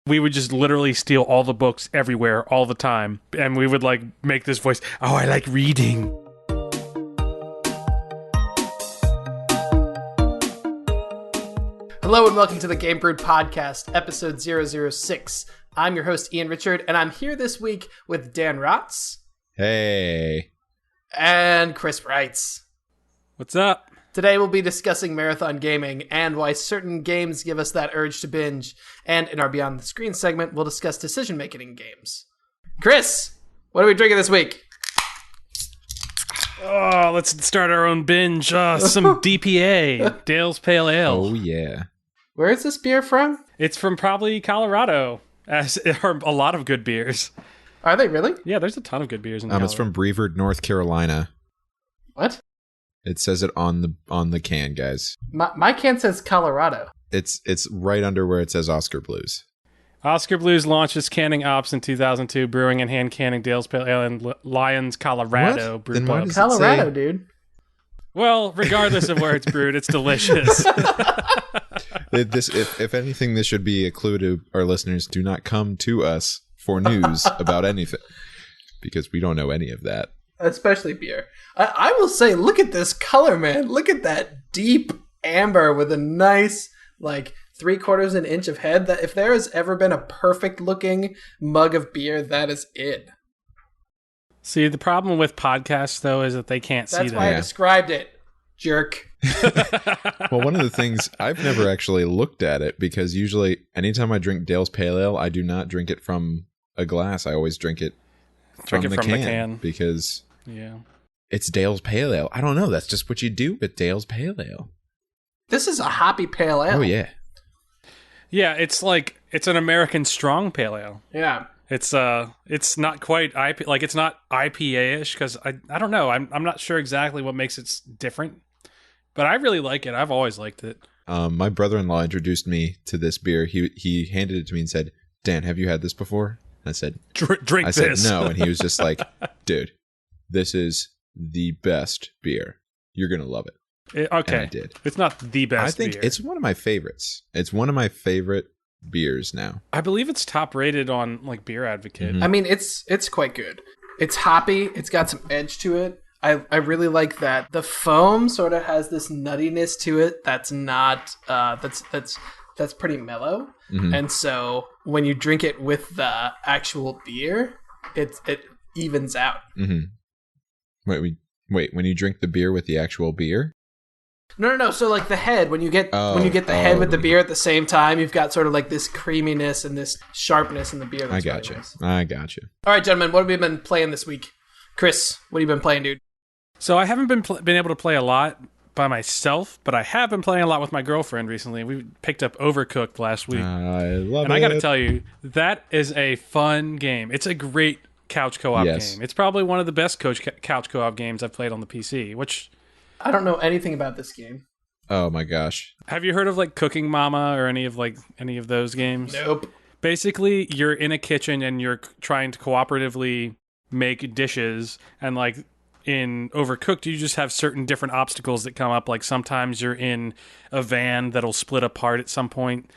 we would just literally steal all the books everywhere all the time. And we would like make this voice, oh, I like reading. Hello and welcome to the Game Brew Podcast, episode 006. I'm your host, Ian Richard, and I'm here this week with Dan Rotz. Hey. And Chris Wrights. What's up? Today we'll be discussing marathon gaming and why certain games give us that urge to binge. And in our Beyond the Screen segment, we'll discuss decision-making in games. Chris, what are we drinking this week? Oh, let's start our own binge. Some DPA, Dale's Pale Ale. Oh, yeah. Where is this beer from? It's from probably Colorado, as are a lot of good beers. Are they really? Yeah, there's a ton of good beers in Colorado. It's from Brevard, North Carolina. What? It says it on the can, guys. My can says Colorado. It's right under where it says Oscar Blues. Oscar Blues launches canning ops in 2002, brewing and hand canning Dale's Pale Ale in Lyons, Colorado. Then why does it Colorado, say- dude. Well, regardless of where it's brewed, it's delicious. If anything, this should be a clue to our listeners. Do not come to us for news about anything, because we don't know any of that. Especially beer. I will say, look at this color, man. Look at that deep amber with a nice, like, 3/4 an inch of head. That if there has ever been a perfect looking mug of beer, that is it. See, the problem with podcasts, though, is that they can't see That's that. why I described it, jerk. Well, one of the things, I've never actually looked at it, because usually anytime I drink Dale's Pale Ale, I do not drink it from a glass. I always drink it from the can because it's Dale's Pale Ale. I don't know. That's just what you do with Dale's Pale Ale. This is a hoppy pale ale. Oh, yeah. Yeah, it's an American strong pale ale. Yeah. It's not quite it's not IPA-ish, because I don't know. I'm not sure exactly what makes it different, but I really like it. I've always liked it. My brother-in-law introduced me to this beer. He handed it to me and said, "Dan, have you had this before?" I said, "Drink I this." said, "No," and he was just like, "Dude, this is the best beer. You're gonna love it." Okay, and I did. It's not the best. I think beer. it's one of my favorites. It's one of my favorite beers now. I believe it's top rated on like Beer Advocate. Mm-hmm. I mean, it's quite good. It's hoppy. It's got some edge to it. I really like that. The foam sort of has this nuttiness to it that's not that's pretty mellow. Mm-hmm. And so when you drink it with the actual beer, it evens out. Mm-hmm. Wait. When you drink the beer with the actual beer? No. So like the head, when you get the head with the beer at the same time, you've got sort of like this creaminess and this sharpness in the beer. That's I got really you. nice. I got you. All right, gentlemen, what have we been playing this week? Chris, what have you been playing, dude? So I haven't been able to play a lot by myself, but I have been playing a lot with my girlfriend recently. We picked up Overcooked last week. I love it. And I got to tell you, that is a fun game. It's a great couch co-op game. It's probably one of the best couch co-op games I've played on the PC, which... I don't know anything about this game. Oh my gosh. Have you heard of like Cooking Mama or any of those games? Nope. Basically, you're in a kitchen and you're trying to cooperatively make dishes, and like in Overcooked, you just have certain different obstacles that come up. Like sometimes you're in a van that'll split apart at some point,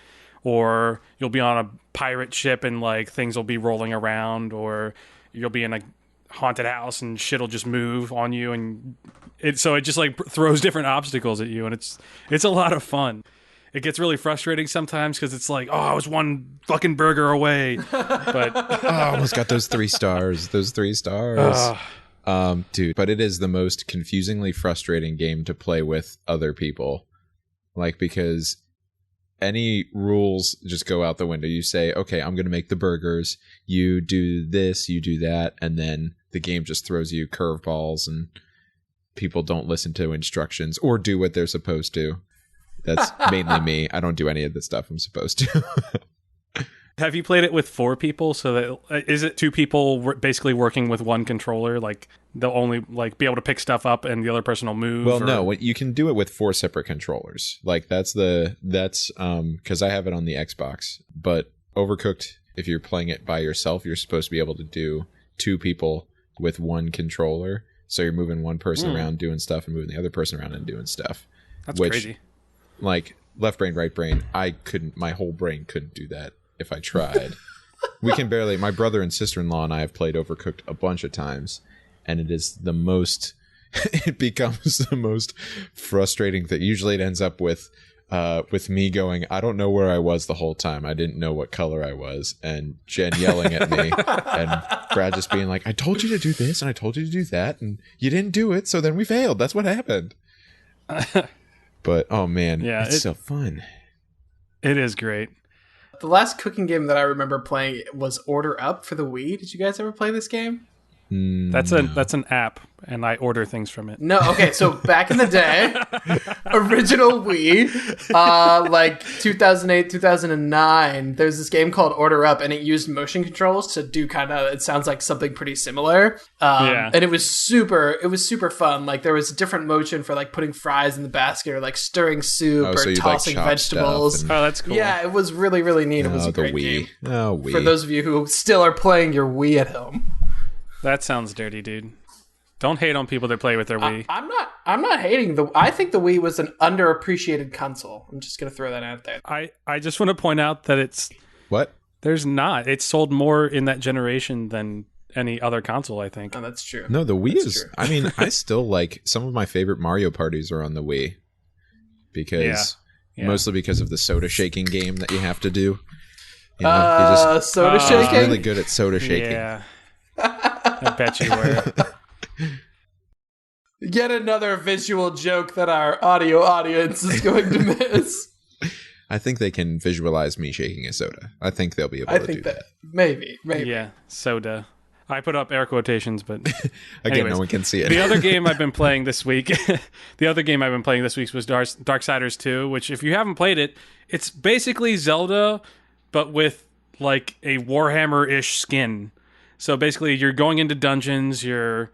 or you'll be on a pirate ship and like things will be rolling around, or you'll be in a haunted house and shit'll just move on you, and it just like throws different obstacles at you, and it's a lot of fun. It gets really frustrating sometimes because it's like, oh, I was one fucking burger away, but I almost got those 3 stars. Those 3 stars. Dude, but it is the most confusingly frustrating game to play with other people. Like, because any rules just go out the window. You say, okay, I'm going to make the burgers. You do this, you do that. And then the game just throws you curveballs, and people don't listen to instructions or do what they're supposed to. That's mainly me. I don't do any of the stuff I'm supposed to. Have you played it with 4 people? So that is it 2 people basically working with one controller? Like they'll only like be able to pick stuff up and the other person will move? Well, no, you can do it with 4 separate controllers. Like that's because I have it on the Xbox. But Overcooked, if you're playing it by yourself, you're supposed to be able to do 2 people with one controller. So you're moving one person around doing stuff and moving the other person around and doing stuff. That's crazy. Like left brain, right brain, my whole brain couldn't do that. if I tried. We can barely. My brother and sister-in-law and I have played Overcooked a bunch of times, and it is the most. It becomes the most frustrating thing. Usually, it ends up with me going, I don't know where I was the whole time. I didn't know what color I was, and Jen yelling at me, and Brad just being like, I told you to do this, and I told you to do that, and you didn't do it, so then we failed. That's what happened. But oh man, it's so fun. It is great. The last cooking game that I remember playing was Order Up for the Wii. Did you guys ever play this game? That's an app, and I order things from it. No, okay, so back in the day, original Wii, like 2008, 2009, there's this game called Order Up, and it used motion controls to do it sounds like something pretty similar. And it was super fun. Like, there was a different motion for, like, putting fries in the basket, or, like, stirring soup, or tossing vegetables. Oh, that's cool. Yeah, it was really, really neat. It was a great game. Oh, Wii. For those of you who still are playing your Wii at home. That sounds dirty, dude. Don't hate on people that play with their Wii. I'm not hating I think the Wii was an underappreciated console. I'm just gonna throw that out there. I just want to point out that it's what? There's not. It's sold more in that generation than any other console, I think. Oh, that's true. No, the Wii is. I mean, I still like some of my favorite Mario parties are on the Wii because mostly because of the soda shaking game that you have to do. You know, soda shaking. Really good at soda shaking. Yeah. I bet you were. Yet another visual joke that our audio audience is going to miss. I think they can visualize me shaking a soda. I think they'll be able to do that. Maybe. Yeah, soda. I put up air quotations, but again, anyways, no one can see it. The other game I've been playing this week, was Darksiders 2, which if you haven't played it, it's basically Zelda, but with like a Warhammer-ish skin. So basically, you're going into dungeons, you're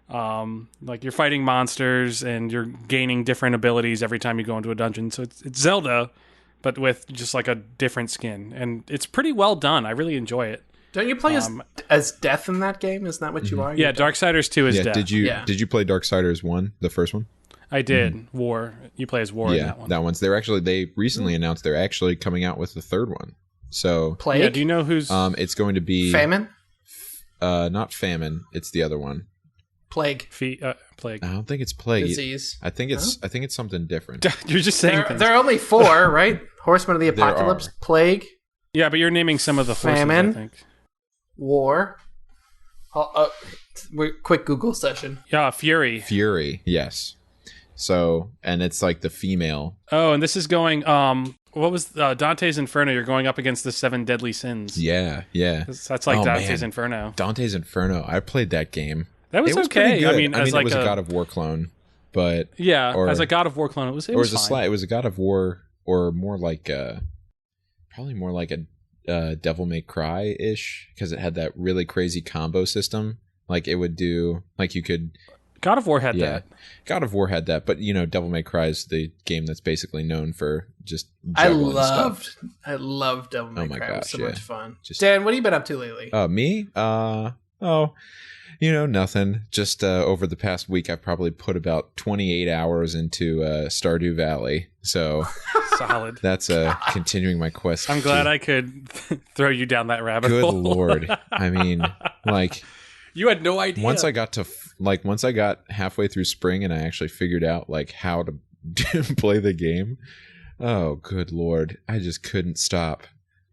fighting monsters, and you're gaining different abilities every time you go into a dungeon. So it's Zelda, but with just like a different skin, and it's pretty well done. I really enjoy it. Don't you play as Death in that game? Isn't that what you are? Yeah, Darksiders 2 is Death. Did you play Darksiders 1, the first one? I did. War. You play as War in that one. That one's. They recently announced they're actually coming out with the third one. So Plague? Yeah, do you know who's? It's going to be Famine. Not Famine. It's the other one. Plague. Plague. I don't think it's Plague. Disease. I think it's something different. You're just saying things. There are only 4, right? Horsemen of the Apocalypse, Plague. Yeah, but you're naming some of the forces, Famine. I think. War. Quick Google session. Yeah, Fury. Fury, yes. So, and it's like the female. Oh, and this is going. What was Dante's Inferno? You're going up against the 7 deadly sins. Yeah. That's like Dante's Inferno. Dante's Inferno. I played that game. That was okay. I mean, it was a God of War clone, but as a God of War clone, it was fine. It was a God of War, or more like probably more like a Devil May Cry ish, because it had that really crazy combo system. Like it would do, like you could. God of War had that. God of War had that, but Devil May Cry is the game that's basically known for just juggling stuff. I loved Devil May Cry. Gosh, it was so much fun. Dan, what have you been up to lately? Me? Nothing. Just over the past week, I've probably put about 28 hours into Stardew Valley. So solid. That's continuing my quest. I'm glad I could throw you down that rabbit hole. Good Lord. I mean, like... You had no idea. Once I got halfway through spring and I actually figured out like how to play the game. Oh, good Lord. I just couldn't stop.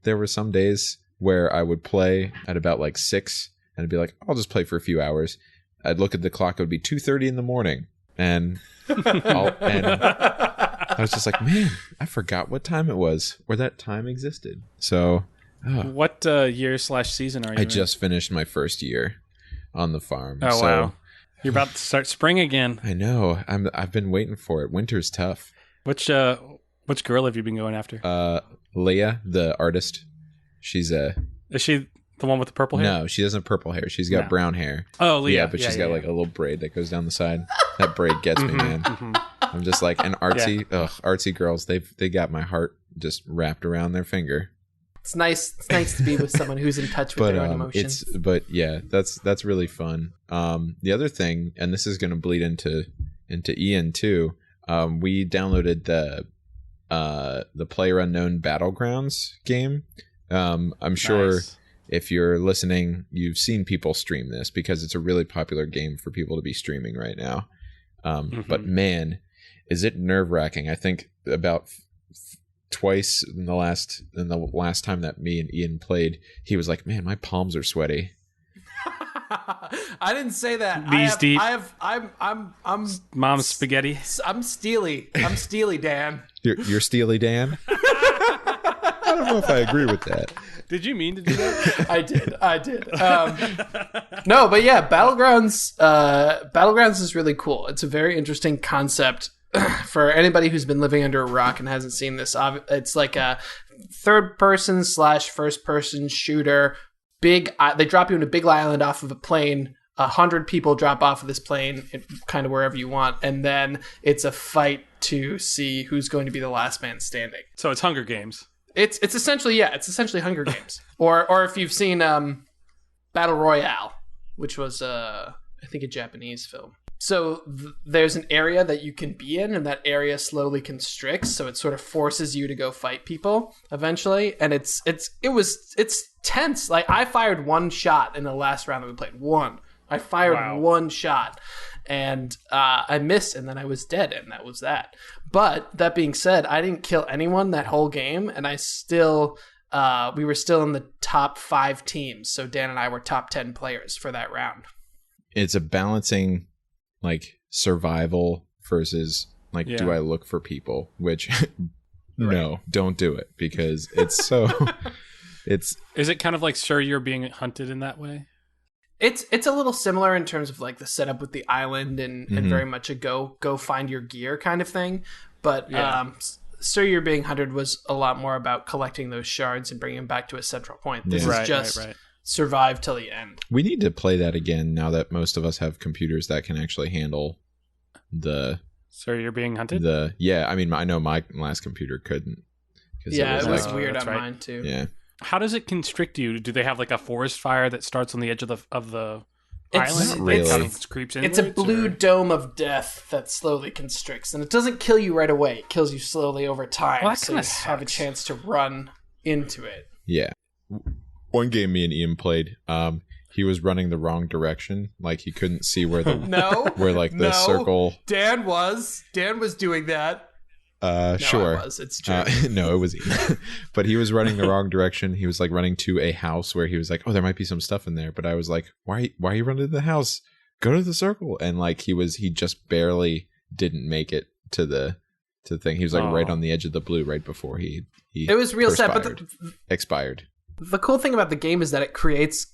There were some days where I would play at about like 6 and I'd be like, I'll just play for a few hours. I'd look at the clock. It would be 2:30 in the morning. And I was just like, man, I forgot what time it was or that time existed. So what year/season are you in? I just finished my first year on the farm. Oh, wow. You're about to start spring again. I know. I've been waiting for it. Winter's tough. Which girl have you been going after? Leah, the artist. Is she the one with the purple hair? No, she doesn't have purple hair. She's got brown hair. Oh, Leah. Yeah, but she's got like a little braid that goes down the side. That braid gets me, man. Mm-hmm. I'm just like, and artsy girls, they got my heart just wrapped around their finger. It's nice to be with someone who's in touch with their own emotions. That's really fun. The other thing, and this is going to bleed into Ian too. We downloaded the Playerunknown Battlegrounds game, I'm sure Nice. if you're listening, you've seen people stream this because it's a really popular game for people to be streaming right now. But man, is it nerve-wracking. I think about twice in the last time that me and Ian played, he was like, man, my palms are sweaty. I didn't say that. Knees deep. I'm Mom's spaghetti. I'm steely. I'm steely, Dan. You're Steely Dan? I don't know if I agree with that. Did you mean to do that? I did. No, but yeah, Battlegrounds is really cool. It's a very interesting concept. For anybody who's been living under a rock and hasn't seen this, it's like a third-person / first-person shooter. They drop you in a big island off of a plane. 100 people drop off of this plane, kind of wherever you want, and then it's a fight to see who's going to be the last man standing. So it's Hunger Games. It's essentially Hunger Games, or if you've seen Battle Royale, which was I think a Japanese film. So there's an area that you can be in, and that area slowly constricts. So it sort of forces you to go fight people eventually, and it's tense. Like I fired one shot in the last round that we played. I fired one shot, and I missed, and then I was dead, and that was that. But that being said, I didn't kill anyone that whole game, and I still we were still in the top 5 teams. So Dan and I were top 10 players for that round. It's a balancing. Like survival versus like, do I look for people? Which no, don't do it because it's so. Is it kind of like Sir, You're Being Hunted in that way? It's a little similar in terms of like the setup with the island and very much a go find your gear kind of thing. But Sir, You're Being Hunted was a lot more about collecting those shards and bringing them back to a central point. This is just. Survive till the end. We need to play that again now that most of us have computers that can actually handle the. So you're being hunted? I mean, I know my last computer couldn't. Yeah, it was weird on mine too. Yeah. How does it constrict you? Do they have like a forest fire that starts on the edge of the island? Not really. It kind of creeps inwards, it's a blue dome of death that slowly constricts, and it doesn't kill you right away. It kills you slowly over time. Well, that so you have a chance to run into it. Yeah. One game me and Ian played, he was running the wrong direction. Like he couldn't see where the the circle. Dan was doing that. Sure. I was. It's true. No, it was Ian. But he was running the wrong direction. He was like running to a house where he was like, oh, there might be some stuff in there. But I was like, why are you running to the house? Go to the circle. And like he just barely didn't make it to the thing. He was like right on the edge of the blue right before he it was real sad, but expired. The cool thing about the game is that it creates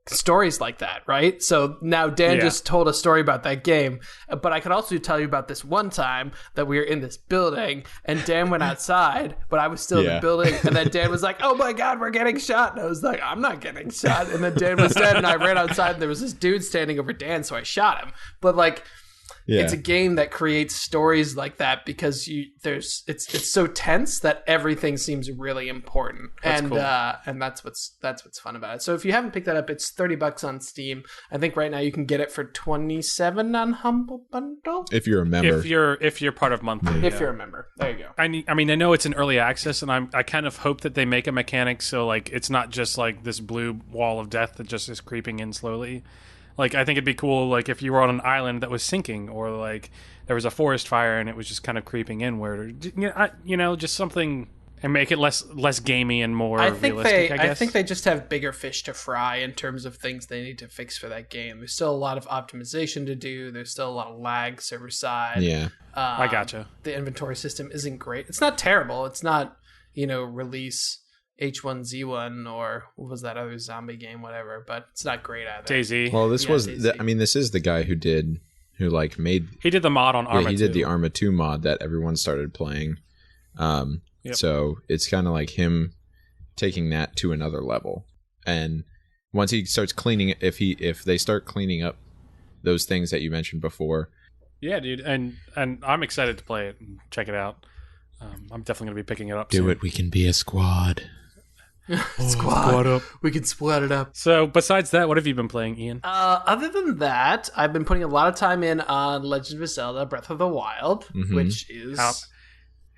stories like that, right? So now Dan just told a story about that game, but I could also tell you about this one time that we were in this building and Dan went outside, but I was still in the building, and then Dan was like, oh my god, we're getting shot, and I was like, I'm not getting shot, and then Dan was dead, and I ran outside and there was this dude standing over Dan, so I shot him. But like it's a game that creates stories like that because it's so tense that everything seems really important. That's cool. And that's what's fun about it. So if you haven't picked that up, it's $30 on Steam. I think right now you can get it for $27 on Humble Bundle. If you're a member. If you're part of monthly. If you're a member. There you go. I mean I know it's an early access, and I kind of hope that they make a mechanic so like it's not just like this blue wall of death that just is creeping in slowly. Like, I think it'd be cool, like, if you were on an island that was sinking, or, like, there was a forest fire and it was just kind of creeping inward. Or, just something, and make it less gamey and more realistic, I guess. I think they just have bigger fish to fry in terms of things they need to fix for that game. There's still a lot of optimization to do. There's still a lot of lag server side. Yeah. I gotcha. The inventory system isn't great. It's not terrible. It's not, release H1Z1 or what was that other zombie game, whatever, but it's not great either. DayZ. Well, this is the guy who did the mod on Arma 2. He did the Arma 2 mod that everyone started playing. So it's kind of like him taking that to another level. And once he starts cleaning it, if they start cleaning up those things that you mentioned before. Yeah, dude, and I'm excited to play it and check it out. I'm definitely going to be picking it up soon. Do it. We can be a squad. Squad up. We can split it up. So besides that, what have you been playing, Ian? Other than that, I've been putting a lot of time in on Legend of Zelda Breath of the Wild, which is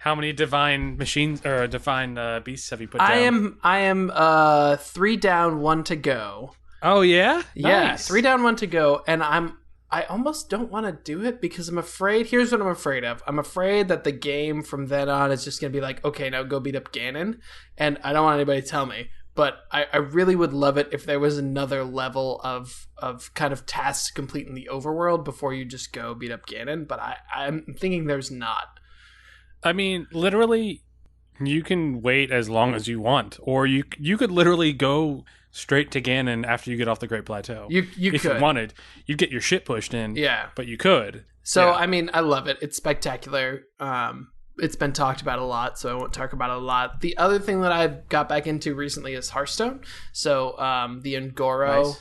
How many divine machines or divine beasts have you put down? I am 3 down, 1 to go. Oh yeah? Yeah, Nice. 3 down, 1 to go, and I almost don't want to do it because I'm afraid. Here's what I'm afraid of. I'm afraid that the game from then on is just going to be like, okay, now go beat up Ganon, and I don't want anybody to tell me. But I really would love it if there was another level of kind of tasks to complete in the overworld before you just go beat up Ganon. But I'm thinking there's not. I mean, literally, you can wait as long as you want, or you could literally go straight to Ganon after you get off the Great Plateau. You if could. you wanted, you'd get your shit pushed in. Yeah, but you could. So Yeah. I mean, I love it. It's spectacular. It's been talked about a lot, so I won't talk about it a lot. The other thing that I've got back into recently is Hearthstone. So the Ngoro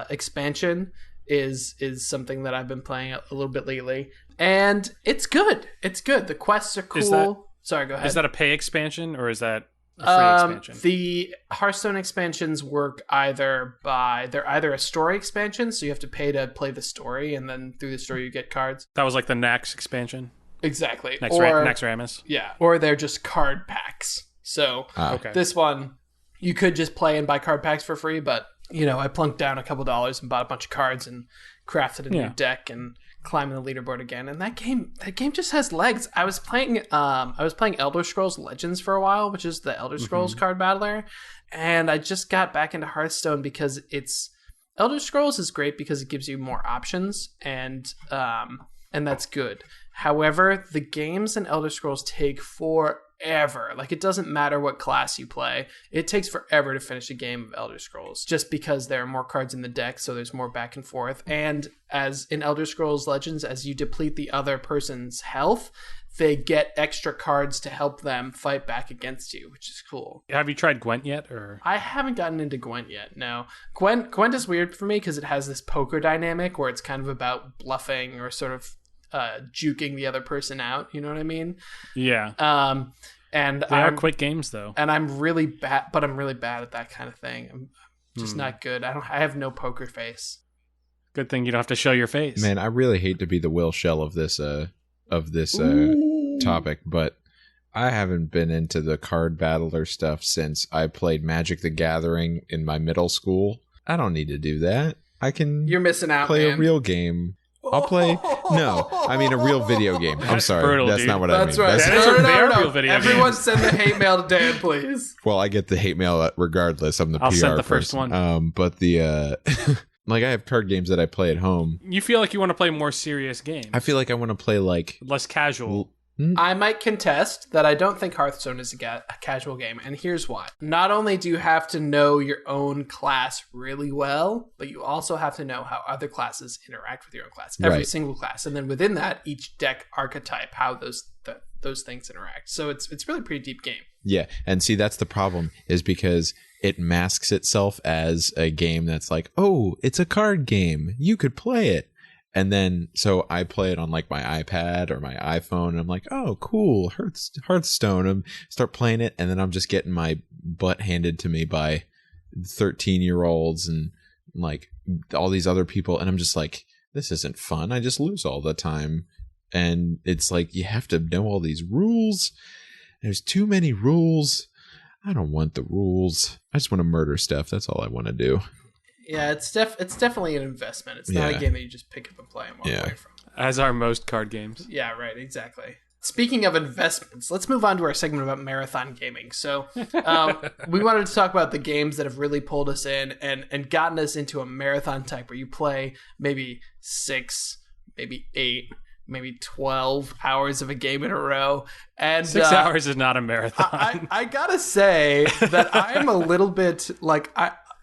expansion is something that I've been playing a little bit lately, and it's good. It's good. The quests are cool. Sorry, go ahead. Is that a pay expansion or is that a free expansion? The Hearthstone expansions work they're either a story expansion, so you have to pay to play the story, and then through the story you get cards. That was like the Nax expansion? Exactly. Naxxramas? Yeah, or they're just card packs. So Okay. this one, you could just play and buy card packs for free, but, I plunked down a couple dollars and bought a bunch of cards and crafted a new deck and climbing the leaderboard again. And that game just has legs. I was playing Elder Scrolls Legends for a while, which is the Elder Scrolls card battler, and I just got back into Hearthstone because Elder Scrolls is great because it gives you more options, and that's good. However, the games in Elder Scrolls take forever. Like, it doesn't matter what class you play. It takes forever to finish a game of Elder Scrolls just because there are more cards in the deck, so there's more back and forth. And as in Elder Scrolls Legends, as you deplete the other person's health, they get extra cards to help them fight back against you, which is cool. Have you tried Gwent yet? Or I haven't gotten into Gwent yet, no. Gwent is weird for me because it has this poker dynamic where it's kind of about bluffing or sort of juking the other person out, you know what I mean? Yeah. And they are quick games though. And I'm really bad at that kind of thing. I'm just not good. I have no poker face. Good thing you don't have to show your face. Man, I really hate to be the Will Shell of this topic, but I haven't been into the card battler stuff since I played Magic the Gathering in my middle school. I don't need to do that. You're missing out, play man. a real game. I'll play. No, I mean a real video game. I'm sorry, brutal, that's dude. not what I mean. That's right. Real video Everyone games. send the hate mail to Dan, please. Well, I get the hate mail regardless. I'm the I'll PR send the person. first one. But the like I have card games that I play at home. You feel like you want to play more serious games. I feel like I want to play like less casual. I might contest that I don't think Hearthstone is a casual game, and here's why. Not only do you have to know your own class really well, but you also have to know how other classes interact with your own class. Every single class. And then within that, each deck archetype, how those things interact. So it's really a pretty deep game. Yeah, and see, that's the problem, is because it masks itself as a game that's like, oh, it's a card game. You could play it. And then, so I play it on like my iPad or my iPhone, and I'm like, oh, cool, Hearthstone. And start playing it, and then I'm just getting my butt handed to me by 13-year-olds and like all these other people. And I'm just like, this isn't fun. I just lose all the time. And it's like, you have to know all these rules. There's too many rules. I don't want the rules. I just want to murder stuff. That's all I want to do. Yeah, it's definitely an investment. It's not a game that you just pick up and play and walk away from. As are most card games. Yeah, right, exactly. Speaking of investments, let's move on to our segment about marathon gaming. So we wanted to talk about the games that have really pulled us in and gotten us into a marathon type where you play maybe 6, maybe 8, maybe 12 hours of a game in a row. And 6 hours is not a marathon. I gotta say that I'm a little bit like...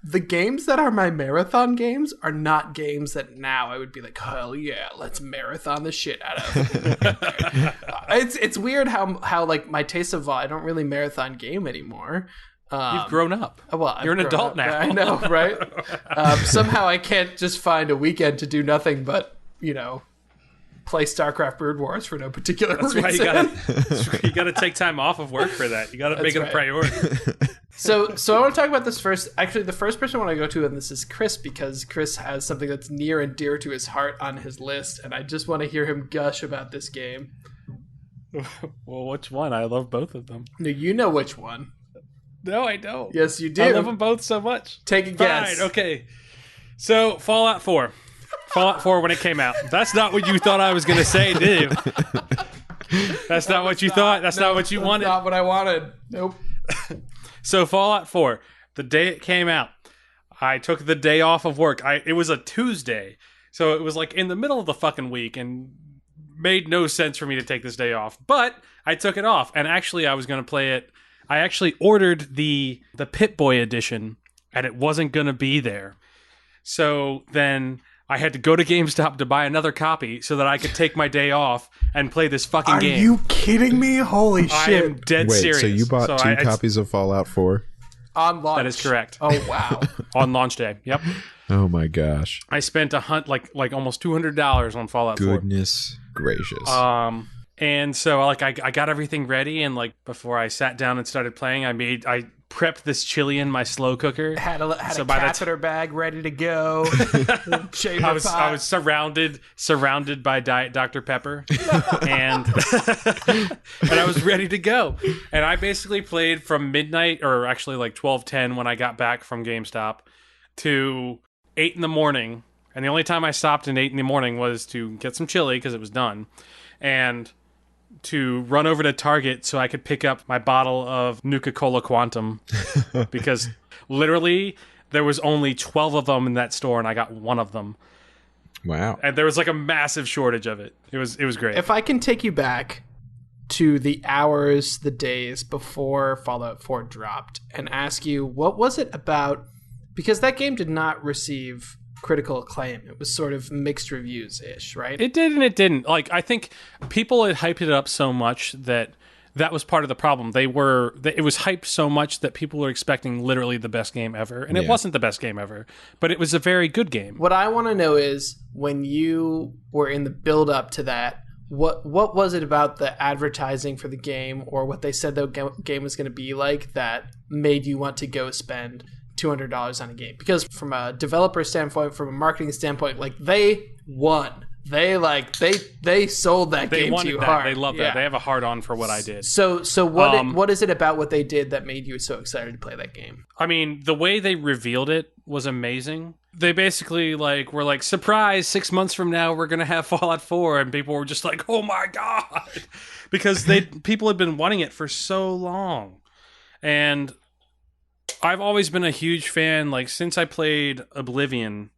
The games that are my marathon games are not games that now I would be like, hell yeah, let's marathon the shit out of. It's weird how like my taste of I don't really marathon game anymore. You've grown up. Well, you're an adult now. I know, right? Somehow I can't just find a weekend to do nothing but, play StarCraft Brood Wars for no particular reason. That's why you gotta take time off of work for that. You gotta make it a priority. So I want to talk about this first. Actually, the first person I want to go to, and this is Chris, because Chris has something that's near and dear to his heart on his list, and I just want to hear him gush about this game. Well, which one? I love both of them. No, you know which one. No, I don't. Yes, you do. I love them both so much. Take a guess. Fine, okay. So, Fallout 4. Fallout 4 when it came out. That's not what you thought I was going to say, did you? That's not what you thought? That's not what you wanted? Not what I wanted. Nope. So, Fallout 4, the day it came out, I took the day off of work. It was a Tuesday. So, it was like in the middle of the fucking week and made no sense for me to take this day off. But I took it off. And actually, I was going to play it. I actually ordered the Pip-Boy edition, and it wasn't going to be there. So then I had to go to GameStop to buy another copy so that I could take my day off and play this fucking game. Are you kidding me? Holy shit. I am dead serious. So you bought two copies of Fallout 4? On launch. That is correct. Oh, wow. On launch day. Yep. Oh my gosh. I spent like almost $200 on Fallout 4. Goodness gracious. And so like I got everything ready, and like before I sat down and started playing, I prepped this chili in my slow cooker. Had a catheter bag ready to go. I was surrounded by Diet Dr. Pepper, and and I was ready to go. And I basically played from midnight, or actually like 12:10 when I got back from GameStop, to 8 in the morning. And the only time I stopped at 8 in the morning was to get some chili because it was done, and to run over to Target so I could pick up my bottle of Nuka-Cola Quantum because literally there was only 12 of them in that store and I got one of them. Wow. And there was like a massive shortage of it. It was great. If I can take you back to the hours, the days before Fallout 4 dropped and ask you, what was it about? Because that game did not receive critical acclaim. It was sort of mixed reviews-ish, right? It did and it didn't. Like, I think people had hyped it up so much that was part of the problem. It was hyped so much that people were expecting literally the best game ever, and it wasn't the best game ever, but it was a very good game. What I want to know is, when you were in the build-up to that, what was it about the advertising for the game, or what they said the game was going to be like, that made you want to go spend $200 on a game? Because from a developer standpoint, from a marketing standpoint, like, they won. They sold that game to you hard. They love that. They have a hard on for what I did. So what is it about what they did that made you so excited to play that game? I mean, the way they revealed it was amazing. They basically were like, surprise, 6 months from now we're gonna have Fallout 4, and people were just like, oh my god, because people had been wanting it for so long. And I've always been a huge fan, like, since I played Oblivion,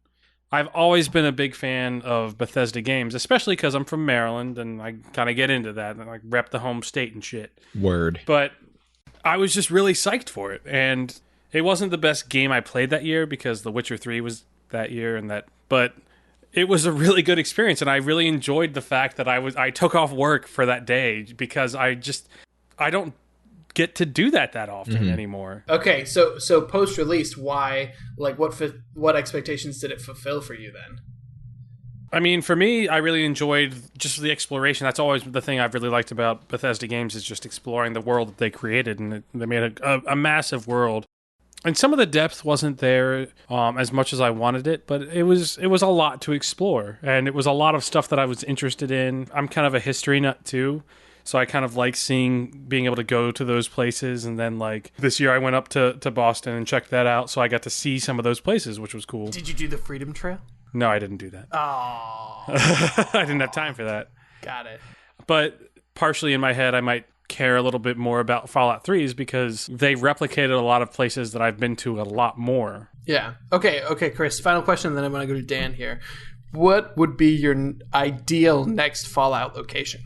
I've always been a big fan of Bethesda games, especially because I'm from Maryland, and I kind of get into that, and I rep the home state and shit. Word. But I was just really psyched for it, and it wasn't the best game I played that year, because The Witcher 3 was that year, but it was a really good experience, and I really enjoyed the fact that I took off work for that day, because I don't get to do that often anymore. Okay, so post-release, why, like, what expectations did it fulfill for you then? I mean, for me, I really enjoyed just the exploration. That's always the thing I've really liked about Bethesda games, is just exploring the world that they created, and they made a massive world. And some of the depth wasn't there as much as I wanted it, but it was a lot to explore, and it was a lot of stuff that I was interested in. I'm kind of a history nut too. So I kind of like being able to go to those places. And then, like, this year I went up to Boston and checked that out. So I got to see some of those places, which was cool. Did you do the Freedom Trail? No, I didn't do that. Oh. I didn't have time for that. Got it. But partially in my head, I might care a little bit more about Fallout 3's because they replicated a lot of places that I've been to a lot more. Yeah. Okay, Chris, final question, then I'm going to go to Dan here. What would be your ideal next Fallout location?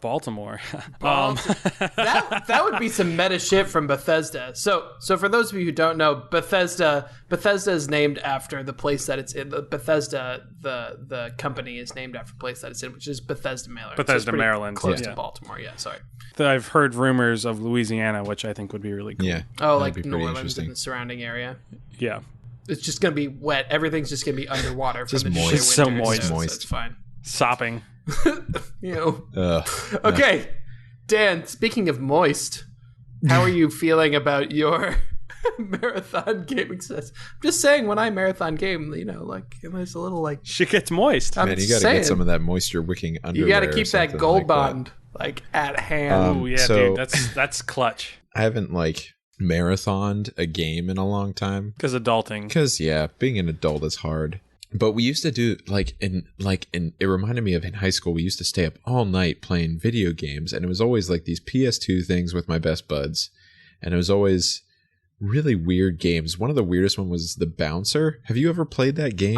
Baltimore. That would be some meta shit from Bethesda. So for those of you who don't know, Bethesda is named after the place that it's in. Bethesda, the company, is named after the place that it's in, which is Bethesda, Maryland. Bethesda, Maryland, close to Baltimore. Yeah, sorry. I've heard rumors of Louisiana, which I think would be really cool. Yeah. Oh, like New Orleans and the surroundning area. Yeah. It's just gonna be wet. Everything's just gonna be underwater. Just from the moist. winters, so moist. So it's fine. Sopping. Okay, Dan, speaking of moist, how are you feeling about your Marathon gaming says. I'm just saying, when I marathon game, like there's a little like shit gets moist. Man, you got to get some of that moisture wicking underwear. You got to keep that gold bond at hand. Oh yeah, dude, that's clutch. I haven't marathoned a game in a long time because adulting. Because being an adult is hard. But we used to do it reminded me of in high school. We used to stay up all night playing video games, and it was always like these PS2 things with my best buds, and it was always really weird games. One of the weirdest one was The Bouncer. Have you ever played that game?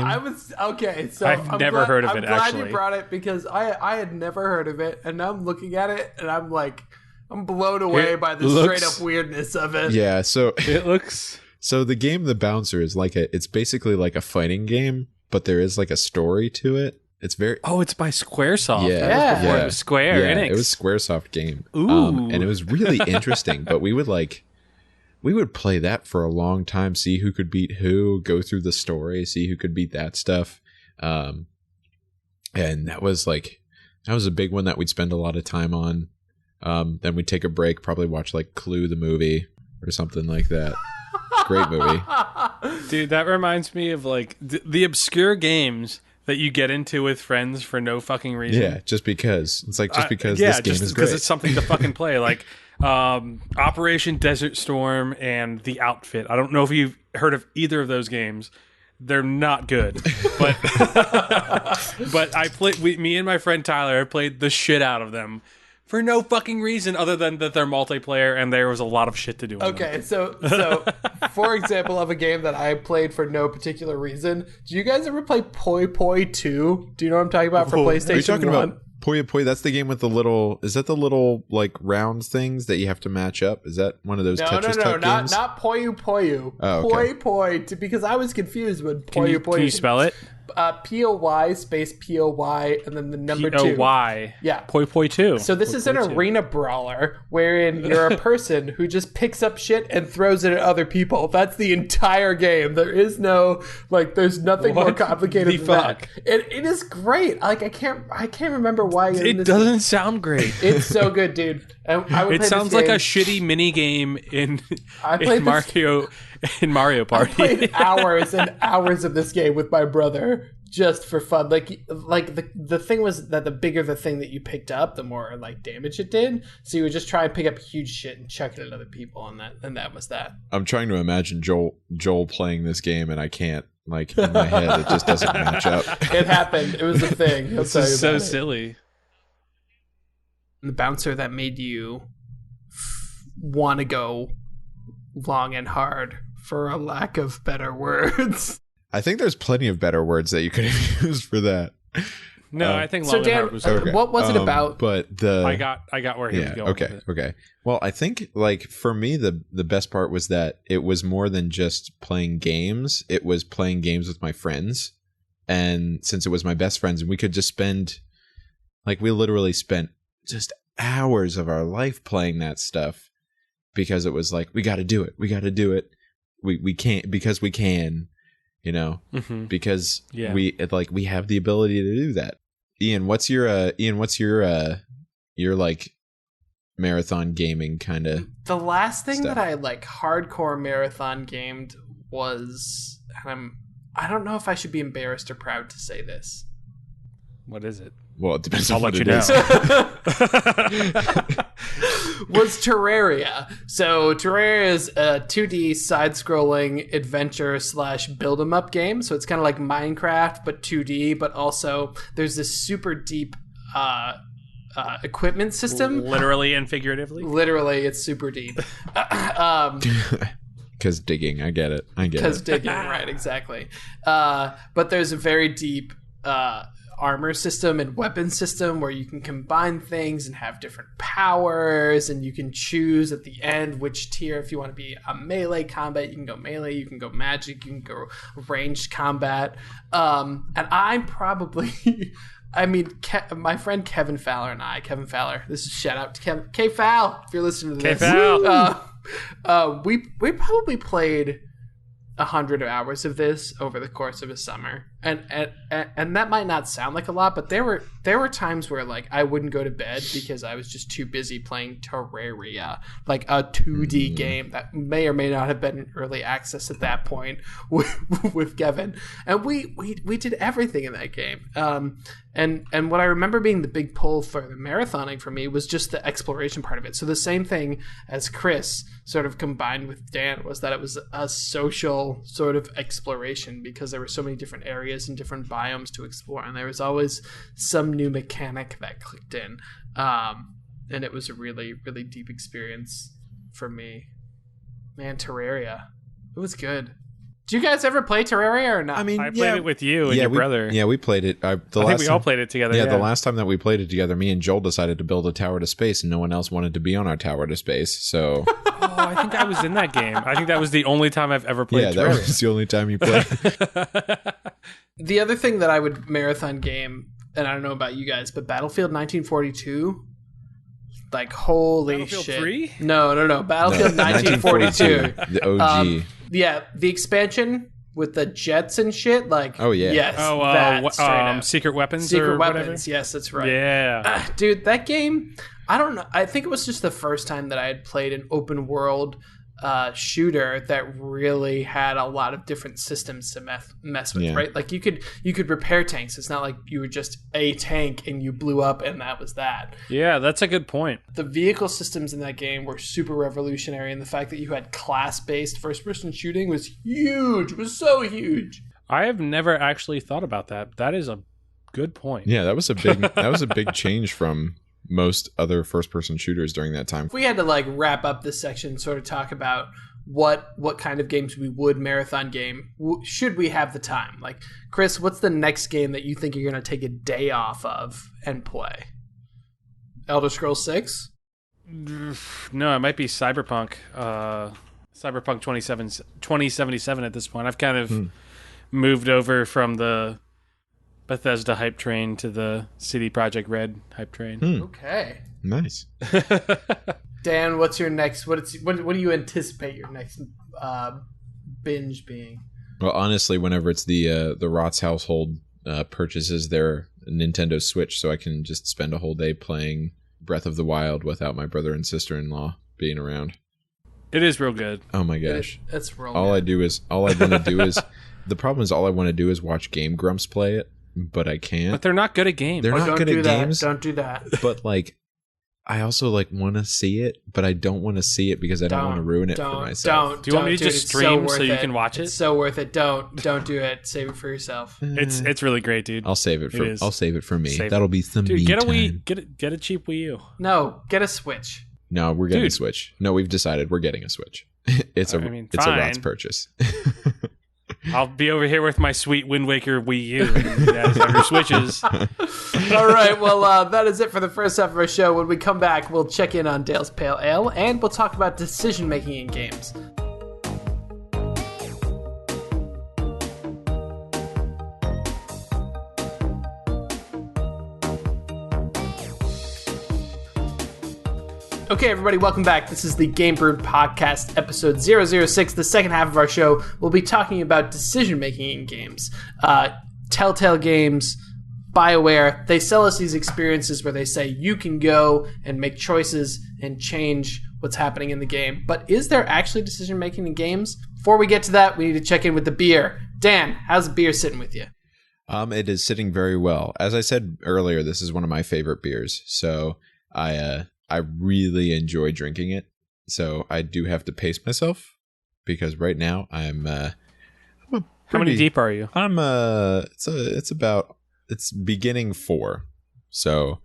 So I've never heard of it. I'm glad actually, you brought it because I had never heard of it, and now I'm looking at it and I'm blown away by the straight up weirdness of it. Yeah, so it looks. So the game The Bouncer is it's basically like a fighting game, but there is a story to it. It's very it's by Squaresoft. Yeah, that was before it was Square Enix. It was Squaresoft game. Ooh, and it was really interesting. But we would play that for a long time, see who could beat who, go through the story, see who could beat that stuff. And that was a big one that we'd spend a lot of time on. Then we'd take a break, probably watch Clue the movie or something like that. Great movie. Dude, that reminds me of the obscure games that you get into with friends for no fucking reason. Yeah, just because. It's because this game is great. Because it's something to fucking play. Operation Desert Storm and The Outfit. I don't know if you've heard of either of those games. They're not good. But but me and my friend Tyler played the shit out of them. For no fucking reason other than that they're multiplayer and there was a lot of shit to do. Okay, so for example of a game that I played for no particular reason, do you guys ever play Poi Poi 2? Do you know what I'm talking about for PlayStation 1? Are you talking about Poi Poi? That's the game with the little... Is that the little round things that you have to match up? Is that one of those Tetris type games? Not Poyu Poyu. Oh, okay. Poi, because I was confused when Poyu Poyu... Can you spell it? POY space POY and then the number 2. POY. Yeah. Poi Poi 2. So this is an arena brawler wherein you're a person who just picks up shit and throws it at other people. That's the entire game. There is no there's nothing more complicated than that. It is great. I can't remember why it doesn't sound great. It's so good, dude. It sounds like a shitty mini game in Mario Party. I played hours and hours of this game with my brother just for fun. The thing was that the bigger the thing that you picked up, the more damage it did. So you would just try and pick up huge shit and chuck it at other people, and that was that. I'm trying to imagine Joel playing this game, and I can't. In my head, it just doesn't match up. It happened. It was a thing. This is so silly. The bouncer that made you want to go long and hard, for a lack of better words. I think there's plenty of better words that you could have used for that. No, I think long and hard was okay. What was it about? But I got where he was going. Okay. Well, I think for me the best part was that it was more than just playing games. It was playing games with my friends, and since it was my best friends, and we could just spend we literally spent just hours of our life playing that stuff because it was we got to do it. We can't because we can. Because we have the ability to do that. Ian, what's your marathon gaming kind of? The last thing stuff that I hardcore marathon gamed was, I don't know if I should be embarrassed or proud to say this. What is it? Well, it depends I'll on let what you it know. Was Terraria. So Terraria is a 2D side-scrolling adventure / build-em-up game. So it's kind of like Minecraft, but 2D, but also there's this super deep equipment system. Literally and figuratively? Literally, it's super deep. Because digging, I get it. Because digging, right, exactly. But there's a very deep armor system and weapon system where you can combine things and have different powers, and you can choose at the end which tier. If you want to be a melee combat, you can go melee, you can go magic, you can go ranged combat. And I'm probably my friend Kevin Fowler and Kevin Fowler, this is shout out to Kevin K-Fal, if you're listening to this. K-Fal. We probably played 100 hours of this over the course of a summer, and that might not sound like a lot, but there were times where like I wouldn't go to bed because I was just too busy playing Terraria, like a 2D game that may or may not have been in early access at that point with Kevin, and we did everything in that game. And what I remember being the big pull for the marathoning for me was just the exploration part of it. So the same thing as Chris sort of combined with Dan was that it was a social sort of exploration because there were so many different areas and different biomes to explore, and there was always some new mechanic that clicked in. And it was a really, really deep experience for me. Man, Terraria. It was good. Do you guys ever play Terraria or not? I mean, I played it with you and your brother. Yeah, we played it. I think we all played it together. Yeah, the last time that we played it together, me and Joel decided to build a tower to space, and no one else wanted to be on our tower to space. So, I think I was in that game. I think that was the only time I've ever played. Yeah, Terraria. that was the only time you played. The other thing that I would marathon game, and I don't know about you guys, but Battlefield 1942. Like, holy Battlefield shit. 3? No. Battlefield 1942. The OG. Yeah, the expansion with the jets and shit. Like, Oh, yeah. Yes. that straight up. Secret Weapons Secret or Weapons. whatever? Yes, that's right. Yeah. Dude, that game, I don't know. I think it was just the first time that I had played an open world shooter that really had a lot of different systems to mess with, right? Like you could repair tanks. It's not like you were just a tank and you blew up and that was that. Yeah, that's a good point. The vehicle systems in that game were super revolutionary, and the fact that you had class-based first-person shooting was huge. It was so huge. I have never actually thought about that. That is a good point. Yeah, that was a big change from most other first-person shooters during that time. If we had to like wrap up this section, sort of talk about what kind of games we would marathon game, should we have the time? Like, Chris, what's the next game that you think you're going to take a day off of and play? Elder Scrolls 6? No, it might be Cyberpunk. Cyberpunk 2077 at this point. I've kind of moved over from the Bethesda hype train to the CD Projekt Red hype train. Okay. Nice. Dan, what's your next? What do you anticipate your next binge being? Well, honestly, whenever it's the Rotz household purchases their Nintendo Switch, so I can just spend a whole day playing Breath of the Wild without my brother and sister-in-law being around. It is real good. Oh my gosh. That's real all good. I want to do is the problem is all I want to do is watch Game Grumps play it, but I can't. But they're not good at games. They're not good at games. Don't do that. But like, I also like want to see it, but I don't want to see it because I don't want to ruin it for myself. Do you want me to just stream so you can watch it? It's so worth it. Don't do it. Save it for yourself. It's really great, dude. I'll save it for me. That'll be some dude, me get a time. Wii, get a cheap Wii U. No, get a Switch. No, we're getting a Switch. No, we've decided we're getting a Switch. It's a Rotz purchase. I'll be over here with my sweet Wind Waker Wii U and you guys have your Switches. All right, well, that is it for the first half of our show. When we come back, we'll check in on Dale's Pale Ale, and we'll talk about decision-making in games. Okay, everybody, welcome back. This is the Game Brew Podcast, episode 006. The second half of our show, we'll be talking about decision-making in games. Telltale games, BioWare, they sell us these experiences where they say you can go and make choices and change what's happening in the game. But is there actually decision-making in games? Before we get to that, we need to check in with the beer. Dan, how's the beer sitting with you? It is sitting very well. As I said earlier, this is one of my favorite beers, so I really enjoy drinking it, so I do have to pace myself because right now I'm How many deep are you? I'm it's beginning 4, so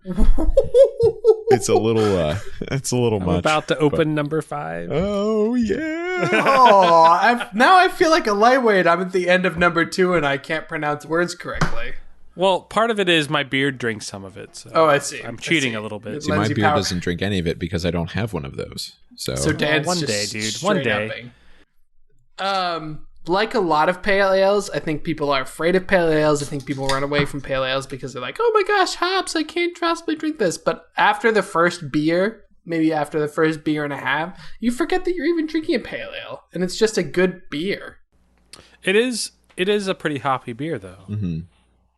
it's a little I'm much. about to open number 5. Oh yeah! Now I feel like a lightweight. I'm at the end of number 2 and I can't pronounce words correctly. Well, part of it is my beard drinks some of it. So oh, I see. I'm cheating a little bit. See, my beard doesn't drink any of it because I don't have one of those. So Dan's one just day, dude. straight One day. upping. Like a lot of pale ales, I think people are afraid of pale ales. I think people run away from pale ales because they're like, oh my gosh, hops, I can't possibly drink this. But after the first beer, maybe after the first beer and a half, you forget that you're even drinking a pale ale. And it's just a good beer. It is It is a pretty hoppy beer, though. Mm-hmm.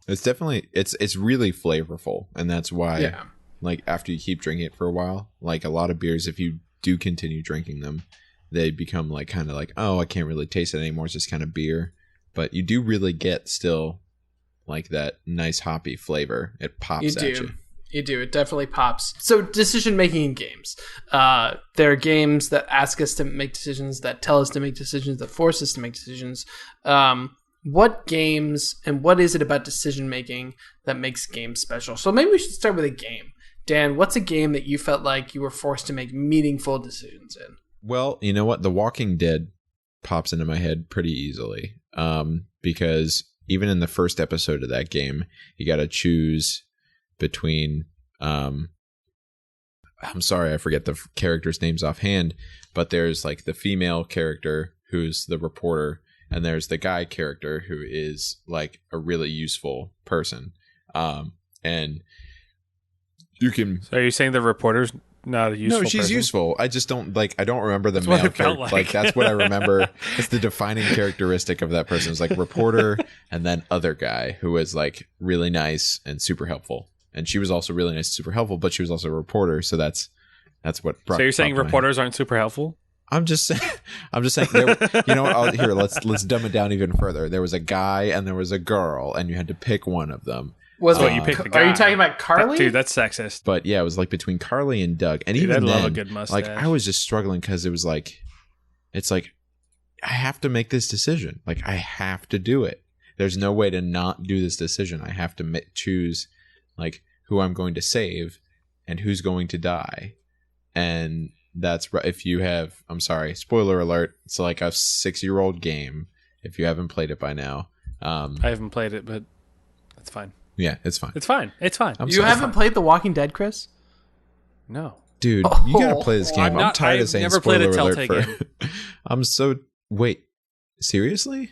It's definitely it's really flavorful, and that's why like after you keep drinking it for a while, like a lot of beers, if you do continue drinking them, they become like kind of like, oh, I can't really taste it anymore. It's just kind of beer, but you do really get still like that nice hoppy flavor. It pops at you. You do. It definitely pops. So decision making in games. There are games that ask us to make decisions, that tell us to make decisions, that force us to make decisions. What games and what is it about decision making that makes games special? So maybe we should start with a game. Dan, what's a game that you felt like you were forced to make meaningful decisions in? Well, you know what? The Walking Dead pops into my head pretty easily. Because even in the first episode of that game, you got to choose between I'm sorry, I forget the characters' names offhand, but there's like the female character who's the reporter, and there's the guy character who is like a really useful person. And you can. So are you saying the reporter's not a useful No, she's person? useful. I just don't I don't remember the That's what male it felt character. like. That's what I remember. It's the defining characteristic of that person. It's like reporter and then other guy who is like really nice and super helpful. And she was also really nice and super helpful, but she was also a reporter. So that's what brought. So you're saying reporters aren't super helpful? I'm just saying. There, you know, here let's dumb it down even further. There was a guy and there was a girl, and you had to pick one of them. You picked the guy. Are you talking about Carly? Dude, that's sexist. But yeah, it was like between Carly and Doug, and Dude, even I love then, a good mustache. like I was just struggling because it was like, it's like I have to make this decision. Like I have to do it. There's no way to not do this decision. I have to choose like who I'm going to save and who's going to die, and that's if you have. I'm sorry, spoiler alert. It's like a 6-year-old game. If you haven't played it by now, I haven't played it, but that's fine. Yeah, it's fine. It's fine. It's fine. You haven't played The Walking Dead, Chris? No. Dude, you gotta play this game. I'm tired of saying never played a spoiler Telltale alert for. Wait, seriously?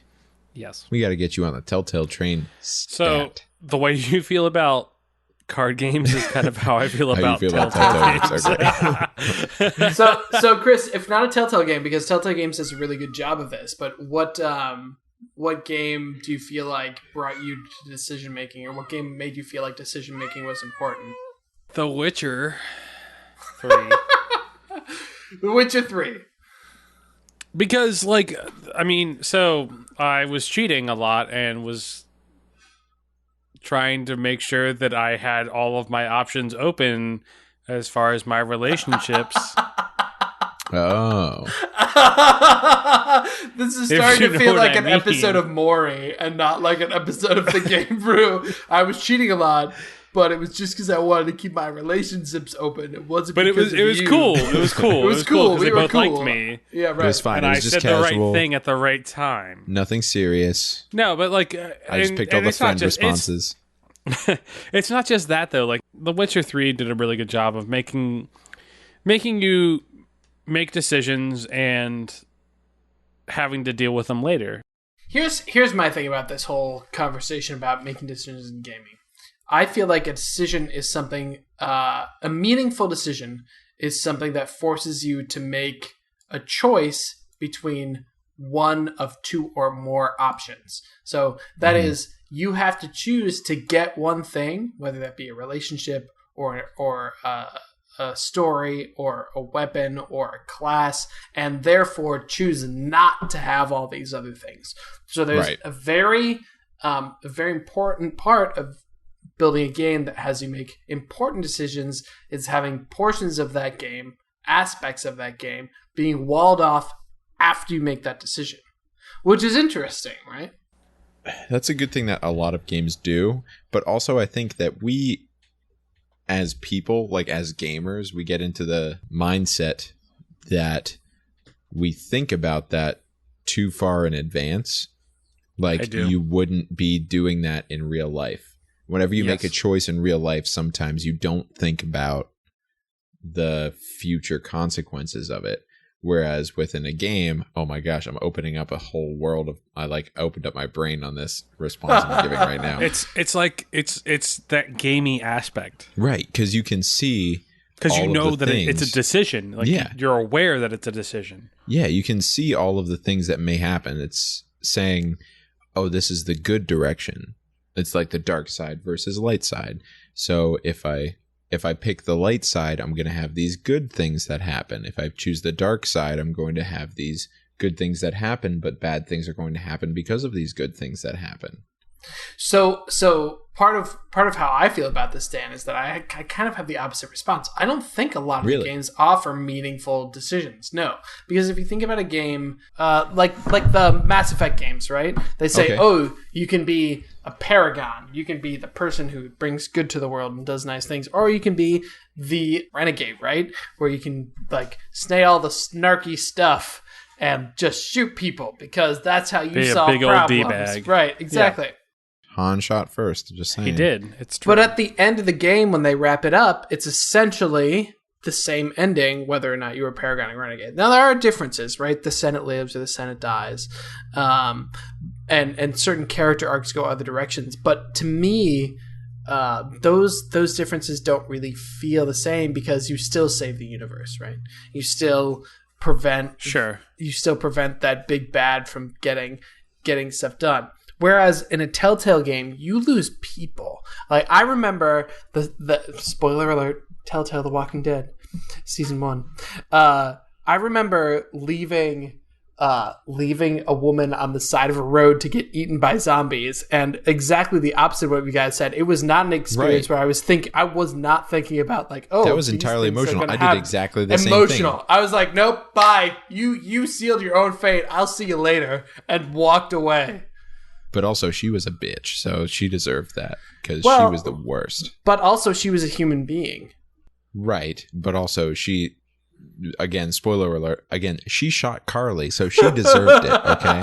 Yes. We got to get you on the Telltale train. So the way you feel about card games is kind of how I feel about Telltale Telltale games. games. So Chris, if not a Telltale game, because Telltale Games does a really good job of this, but what game do you feel like brought you to decision making, or what game made you feel like decision making was important? The Witcher 3. The Witcher 3. Because, like, I mean, so I was cheating a lot and was trying to make sure that I had all of my options open as far as my relationships. Oh. This is starting to feel like an episode of Maury and not like an episode of The Game Brew. I was cheating a lot, but it was just because I wanted to keep my relationships open. It wasn't. But it was cool. It was cool. It was cool. because We they were both cool. liked me. Yeah, right. It was fine. And It I was just said casual. the right thing at the right time. Nothing serious. No, but like I just picked all the friend responses. It's not just that though. Like The Witcher 3 did a really good job of making you make decisions and having to deal with them later. Here's my thing about this whole conversation about making decisions in gaming. I feel like a decision is something, a meaningful decision is something that forces you to make a choice between one of two or more options. So that is, you have to choose to get one thing, whether that be a relationship or a story or a weapon or a class, and therefore choose not to have all these other things. So there's a very important part of building a game that has you make important decisions is having portions of that game, aspects of that game, being walled off after you make that decision, which is interesting, right? That's a good thing that a lot of games do, but also I think that we as people, like as gamers, we get into the mindset that we think about that too far in advance. Like you wouldn't be doing that in real life. Whenever you make a choice in real life, sometimes you don't think about the future consequences of it. Whereas within a game, oh my gosh, I'm opening up a whole world of. I opened up my brain on this response I'm giving right now. It's like it's that gamey aspect, right? Because you can see, because you know that it's a decision. Like you're aware that it's a decision. Yeah, you can see all of the things that may happen. It's saying, oh, this is the good direction. It's like the dark side versus light side. So if I pick the light side, I'm going to have these good things that happen. If I choose the dark side, I'm going to have these good things that happen, but bad things are going to happen because of these good things that happen. So part of how I feel about this, Dan, is that I kind of have the opposite response. I don't think a lot of the games offer meaningful decisions. No, because if you think about a game like the Mass Effect games, right? They say, oh, you can be a paragon, you can be the person who brings good to the world and does nice things, or you can be the renegade, right? Where you can like say all the snarky stuff and just shoot people because that's how you solve big problems. Old D-bag. Right? Exactly. Yeah. Han shot first, just saying. He did. It's true. But at the end of the game, when they wrap it up, it's essentially the same ending, whether or not you were Paragon or Renegade. Now, there are differences, right? The Senate lives or the Senate dies. And certain character arcs go other directions. But to me, those differences don't really feel the same because you still save the universe, right? You still prevent that big bad from getting stuff done. Whereas in a Telltale game, you lose people. Like I remember the spoiler alert, Telltale: The Walking Dead, season 1. I remember leaving a woman on the side of a road to get eaten by zombies, and exactly the opposite of what you guys said. It was not an experience where I was not thinking about like, oh, that was entirely emotional. I did exactly the same thing. Emotional. I was like, nope, bye. You sealed your own fate. I'll see you later, and walked away. But also, she was a bitch, so she deserved that because she was the worst. But also, she was a human being. Right. But also, she, again, spoiler alert, again, she shot Carly, so she deserved it, okay?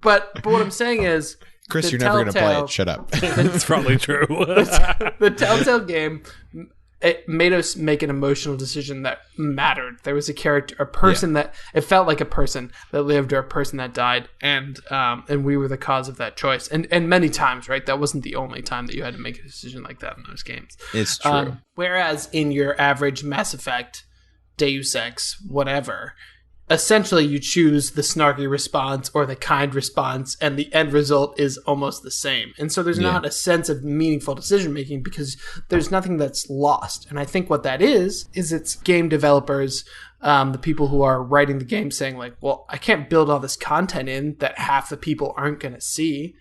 but what I'm saying is... Chris, you're never going to play it. Shut up. It's probably true. The Telltale game... It made us make an emotional decision that mattered. There was a character, a person that it felt like a person that lived or a person that died, and we were the cause of that choice. And many times, right? That wasn't the only time that you had to make a decision like that in those games. It's true. Whereas in your average Mass Effect, Deus Ex, whatever, essentially you choose the snarky response or the kind response, and the end result is almost the same. And so there's not a sense of meaningful decision making because there's nothing that's lost. And I think what that is it's game developers, the people who are writing the game saying like, well, I can't build all this content in that half the people aren't going to see,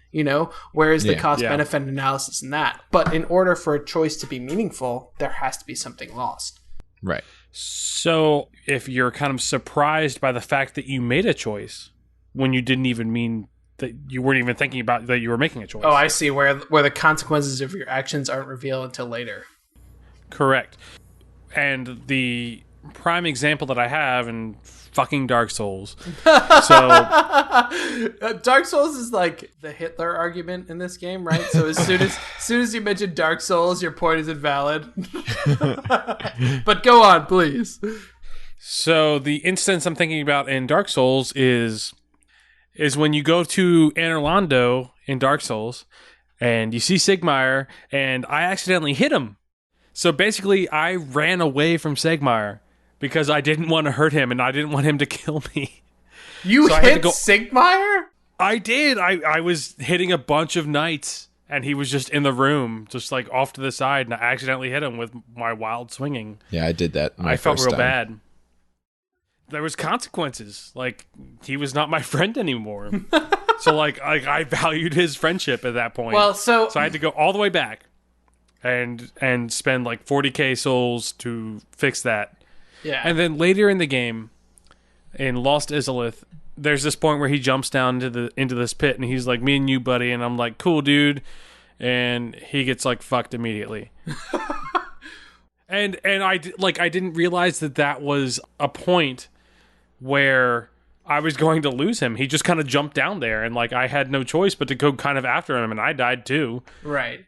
where is the cost benefit analysis in that? But in order for a choice to be meaningful, there has to be something lost. Right. So if you're kind of surprised by the fact that you made a choice when you didn't even mean that you weren't even thinking about that you were making a choice. Oh, I see. Where the consequences of your actions aren't revealed until later. Correct. And the prime example that I have in fucking Dark Souls. So Dark Souls is like the Hitler argument in this game, right? So as soon as you mention Dark Souls, your point is invalid. But go on, please. So the instance I'm thinking about in Dark Souls is when you go to Anor Londo in Dark Souls and you see Sigmire and I accidentally hit him. So basically I ran away from Sigmire because I didn't want to hurt him and I didn't want him to kill me. You hit Sigmire? I did. I was hitting a bunch of knights and he was just in the room, just like off to the side, and I accidentally hit him with my wild swinging. Yeah, I did that. I felt real bad. There was consequences. Like, he was not my friend anymore. So like I valued his friendship at that point. Well, so I had to go all the way back and spend like 40k souls to fix that. Yeah. And then later in the game, in Lost Izalith, there's this point where he jumps down into this pit, and he's like, "Me and you, buddy," and I'm like, "Cool, dude," and he gets like fucked immediately. and I didn't realize that was a point where I was going to lose him. He just kind of jumped down there, and like I had no choice but to go kind of after him, and I died too. Right.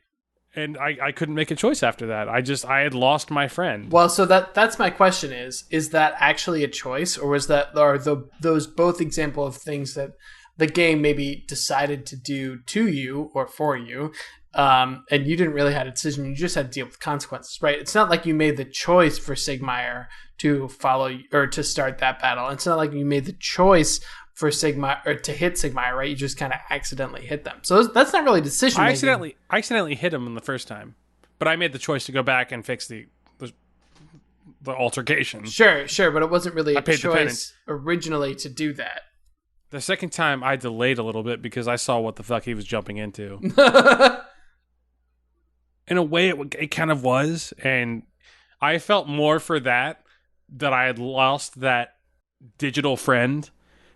And I couldn't make a choice after that. I had lost my friend. Well, so that's my question is that actually a choice, or are those both example of things that the game maybe decided to do to you or for you, and you didn't really have a decision, you just had to deal with consequences, right? It's not like you made the choice for Sigmire to follow or to start that battle. It's not like you made the choice for Sigmire or to hit Sigmire, right? You just kind of accidentally hit them. So that's not really decision making. I accidentally hit him in the first time, but I made the choice to go back and fix the altercation. Sure, but it wasn't really a choice originally to do that. The second time I delayed a little bit because I saw what the fuck he was jumping into. In a way, it kind of was, and I felt more for that I had lost that digital friend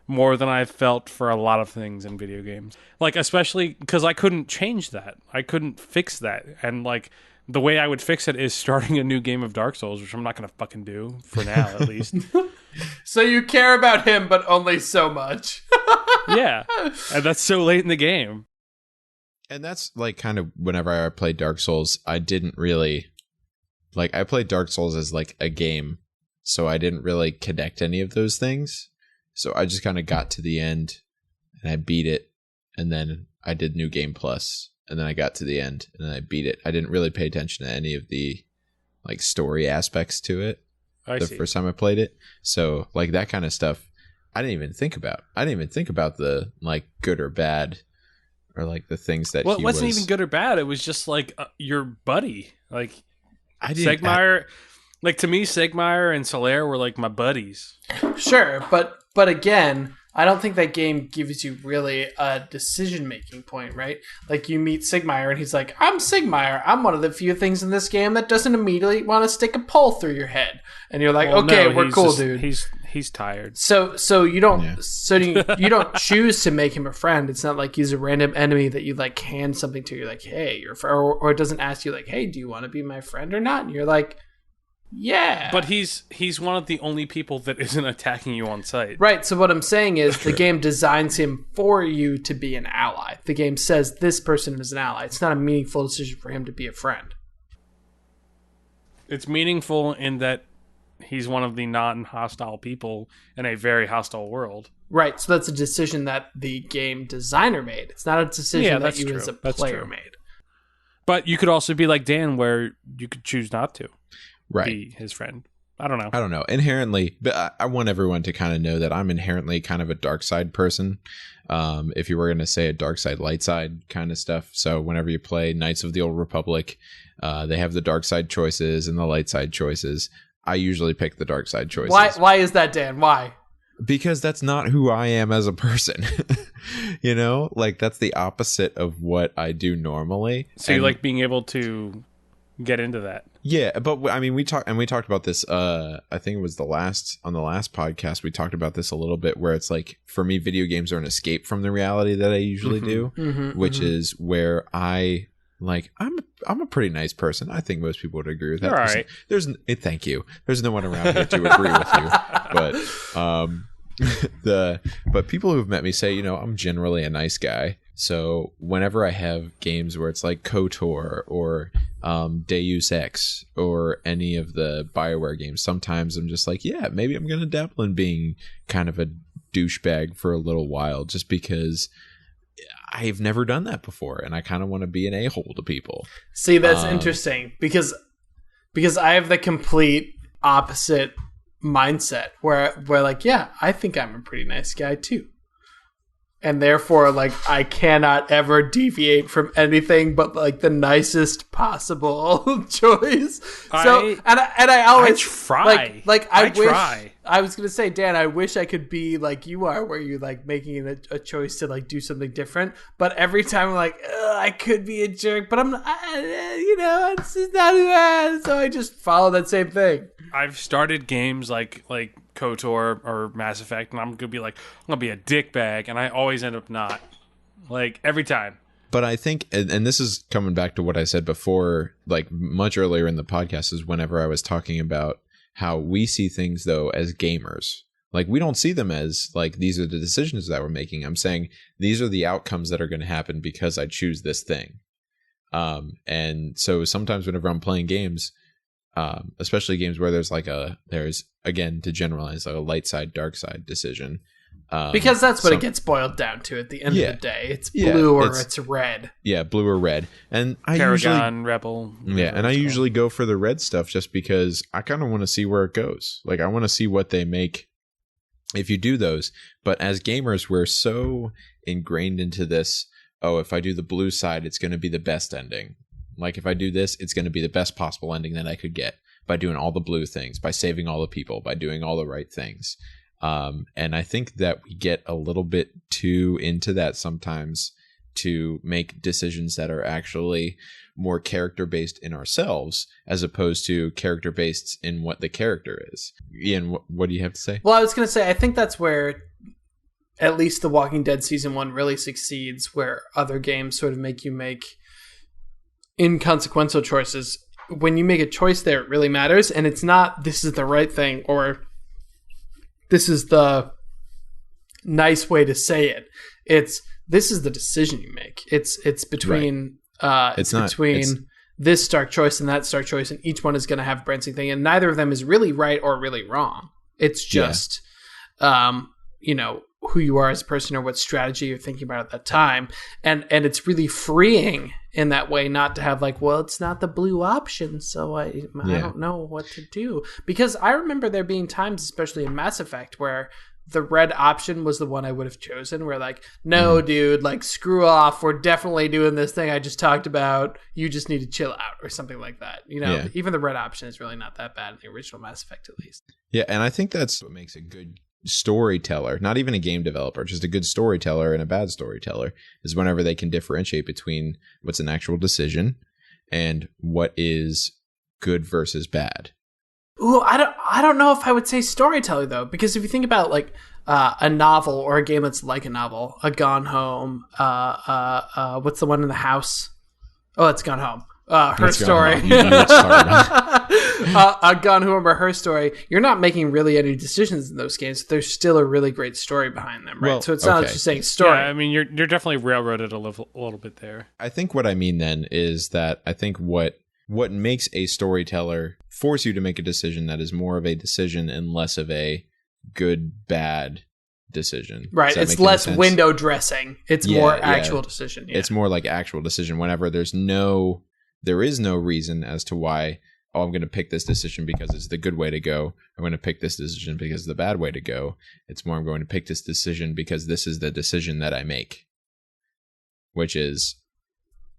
more than I felt for a lot of things in video games. Like, especially because I couldn't change that. I couldn't fix that. And, like, the way I would fix it is starting a new game of Dark Souls, which I'm not going to fucking do, for now, at least. So you care about him, but only so much. Yeah. And that's so late in the game. And that's, like, kind of whenever I played Dark Souls, I didn't really... Like, I played Dark Souls as, like, a game, so I didn't really connect any of those things. So I just kind of got to the end and I beat it, and then I did New Game Plus, and then I got to the end and then I beat it. I didn't really pay attention to any of the like story aspects to it first time I played it. So like that kind of stuff I didn't even think about. I didn't even think about the like good or bad or like the things that it wasn't even good or bad. It was just like your buddy. Like Segmire, like to me, Segmire and Solaire were like my buddies. Sure, but again, I don't think that game gives you really a decision-making point, right? Like you meet Sigmire and he's like, I'm Sigmire. I'm one of the few things in this game that doesn't immediately want to stick a pole through your head. And you're like, okay, we're cool, dude. He's tired. So you don't you don't choose to make him a friend. It's not like he's a random enemy that you like hand something to. You're like, hey, or it doesn't ask you like, hey, do you want to be my friend or not? And you're like, yeah. But he's one of the only people that isn't attacking you on sight. Right, so what I'm saying is the game designs him for you to be an ally. The game says this person is an ally. It's not a meaningful decision for him to be a friend. It's meaningful in that he's one of the non-hostile people in a very hostile world. Right, so that's a decision that the game designer made. It's not a decision that you as a player made. But you could also be like Dan, where you could choose not to. Right. Be his friend. I don't know. Inherently, but I want everyone to kind of know that I'm inherently kind of a dark side person. If you were going to say a dark side, light side kind of stuff. So whenever you play Knights of the Old Republic, they have the dark side choices and the light side choices. I usually pick the dark side choices. Why is that, Dan? Why? Because that's not who I am as a person. You know, like that's the opposite of what I do normally. So you like being able to get into that. Yeah, but I mean, we talked about this. I think it was on the last podcast. We talked about this a little bit, where it's like for me, video games are an escape from the reality that I usually do, which is where I'm a pretty nice person. I think most people would agree with that. All right. Thank you. There's no one around here to agree with you, but people who've met me say, you know, I'm generally a nice guy. So whenever I have games where it's like KOTOR or Deus Ex or any of the BioWare games, sometimes I'm just like, yeah, maybe I'm going to dabble in being kind of a douchebag for a little while just because I've never done that before and I kind of want to be an a-hole to people. See, that's interesting because I have the complete opposite mindset where like, yeah, I think I'm a pretty nice guy too. And therefore, like, I cannot ever deviate from anything but like the nicest possible choice. So, I always try. I was gonna say, Dan, I wish I could be like you are, where you're like making a choice to like do something different. But every time I'm like, I could be a jerk, but I'm not. It's just not who I am. So I just follow that same thing. I've started games like KOTOR or Mass Effect, and I'm gonna be like, I'm gonna be a dickbag, and I always end up not. Like every time. But I think, and this is coming back to what I said before, like much earlier in the podcast, is whenever I was talking about how we see things though as gamers. Like we don't see them as like these are the decisions that we're making. I'm saying these are the outcomes that are going to happen because I choose this thing. And so sometimes whenever I'm playing games, especially games where there's again, to generalize, like a light side, dark side decision. Because that's what it gets boiled down to at the end of the day. It's blue or it's red. Yeah, blue or red. And I Paragon, Rebel. Yeah, and I usually go for the red stuff just because I kind of want to see where it goes. Like I want to see what they make if you do those. But as gamers, we're so ingrained into this, oh, if I do the blue side, it's going to be the best ending. Like, if I do this, it's going to be the best possible ending that I could get by doing all the blue things, by saving all the people, by doing all the right things. And I think that we get a little bit too into that sometimes to make decisions that are actually more character-based in ourselves as opposed to character-based in what the character is. Ian, what do you have to say? Well, I was going to say, I think that's where at least The Walking Dead Season 1 really succeeds, where other games sort of make you make inconsequential choices. When you make a choice there, it really matters, and it's not, this is the right thing, or this is the nice way to say it. It's, this is the decision you make. It's between this stark choice and that stark choice, and each one is going to have a branching thing, and neither of them is really right or really wrong. It's just, who you are as a person or what strategy you're thinking about at that time. And it's really freeing in that way not to have like, well, it's not the blue option, so I don't know what to do. Because I remember there being times, especially in Mass Effect, where the red option was the one I would have chosen. Where like, no, dude, like screw off. We're definitely doing this thing I just talked about. You just need to chill out or something like that. Even the red option is really not that bad in the original Mass Effect, at least. Yeah, and I think that's what makes a good storyteller, not even a game developer, just a good storyteller and a bad storyteller, is whenever they can differentiate between what's an actual decision and what is good versus bad. Ooh, I don't know if I would say storyteller though, because if you think about like a novel or a game that's like a novel, a Gone Home, what's the one in the house? Oh, it's Gone Home. Her Story. A Gone Home or Her Story. You're not making really any decisions in those games. There's still a really great story behind them, right? Well, so it's not just saying story. Yeah, I mean, you're definitely railroaded a little bit there. I think what I mean then is that I think what makes a storyteller force you to make a decision that is more of a decision and less of a good bad decision. Right. It's less window dressing. It's more actual decision. Yeah. It's more like actual decision whenever there is no reason as to why, oh, I'm going to pick this decision because it's the good way to go. I'm going to pick this decision because it's the bad way to go. It's more, I'm going to pick this decision because this is the decision that I make, which is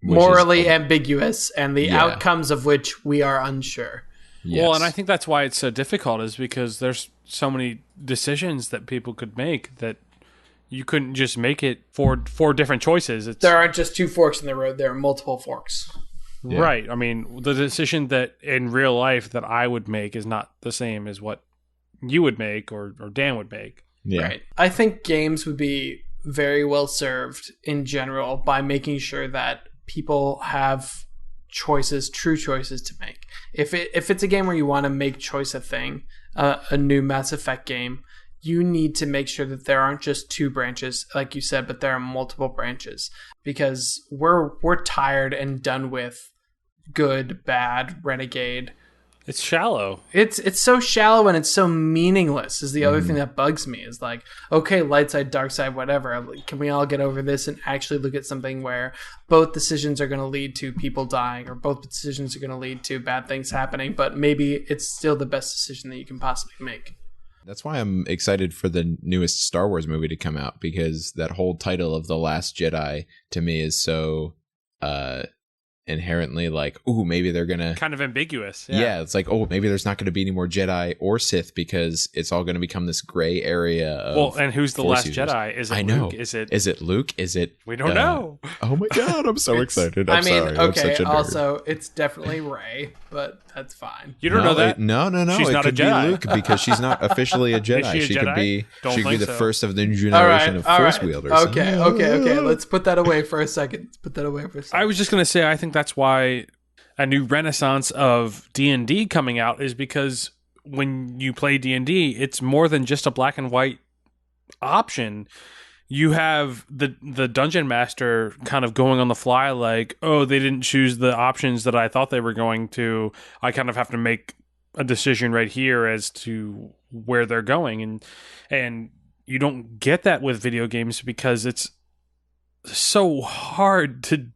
morally ambiguous, and the outcomes of which we are unsure. Yes. Well, and I think that's why it's so difficult, is because there's so many decisions that people could make that you couldn't just make it for different choices. There aren't just two forks in the road. There are multiple forks. Yeah. Right. I mean, the decision that in real life that I would make is not the same as what you would make or Dan would make. Yeah. Right. I think games would be very well served in general by making sure that people have choices, true choices to make. If it's a game where you want to make choice a thing, a new Mass Effect game, you need to make sure that there aren't just two branches, like you said, but there are multiple branches, because we're tired and done with good, bad, renegade. It's shallow. It's so shallow and it's so meaningless is the other thing that bugs me, is like, okay, light side, dark side, whatever. Can we all get over this and actually look at something where both decisions are going to lead to people dying, or both decisions are going to lead to bad things happening, but maybe it's still the best decision that you can possibly make. That's why I'm excited for the newest Star Wars movie to come out, because that whole title of The Last Jedi to me is so inherently like, ooh, maybe they're gonna kind of ambiguous. Yeah, it's like, oh, maybe there's not going to be any more Jedi or Sith because it's all going to become this gray area of, well, and who's the last users. Jedi? Is it I know. Luke? Is it Luke? Is it we don't know. Oh my god, I'm so excited. I'm sorry. Okay, I'm such a nerd. also it's definitely Rey, but that's fine. You don't know that? No. She's it not could a Jedi. be Luke, because she's not officially a Jedi. Is she a Jedi? Could be Don't she could be think the so. first of the new generation of Force wielders. Okay. Let's put that away for a second. I was just gonna say, I think that's why a new renaissance of D&D coming out is because when you play D&D, it's more than just a black and white option. You have the dungeon master kind of going on the fly, like, oh, they didn't choose the options that I thought they were going to. I kind of have to make a decision right here as to where they're going, and you don't get that with video games because it's so hard to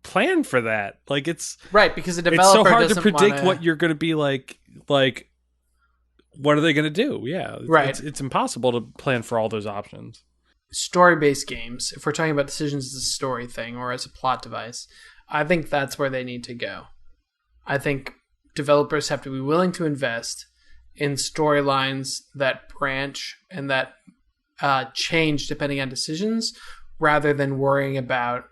plan for that. Like, it's right, because a developer it's so hard to doesn't predict wanna... what you're going to be like what are they going to do? Yeah, Right. It's impossible to plan for all those options. Story-based games, if we're talking about decisions as a story thing or as a plot device, I think that's where they need to go. I think developers have to be willing to invest in storylines that branch and that change depending on decisions, rather than worrying about,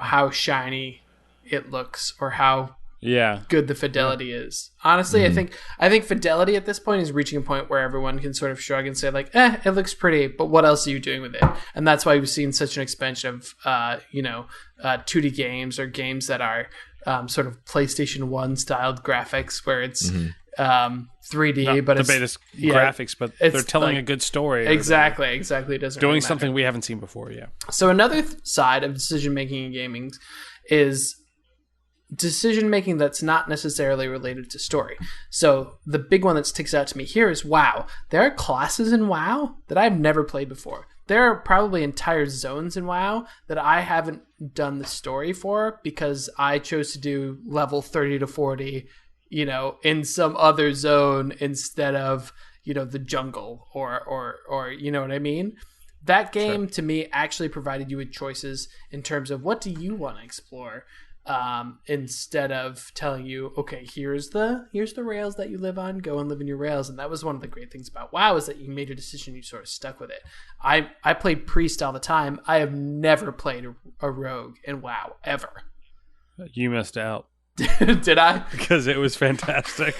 how shiny it looks or how good the fidelity is. Honestly, I think fidelity at this point is reaching a point where everyone can sort of shrug and say like, it looks pretty, but what else are you doing with it? And that's why we've seen such an expansion of 2D games or games that are sort of PlayStation 1 styled graphics, where it's 3D, Not but the it's latest graphics, but they're telling a good story. Exactly. It doesn't doing really something we haven't seen before. Yeah. So another side of decision making in gaming is decision making that's not necessarily related to story. So the big one that sticks out to me here is WoW. There are classes in WoW that I've never played before. There are probably entire zones in WoW that I haven't done the story for because I chose to do level 30 to 40, in some other zone instead of, the jungle or you know what I mean? That game to me actually provided you with choices in terms of what do you want to explore, instead of telling you, okay, here's the rails that you live on, go and live in your rails. And that was one of the great things about WoW, is that you made a decision, you sort of stuck with it. I played priest all the time. I have never played a rogue in WoW ever. You missed out. Did I? Because it was fantastic.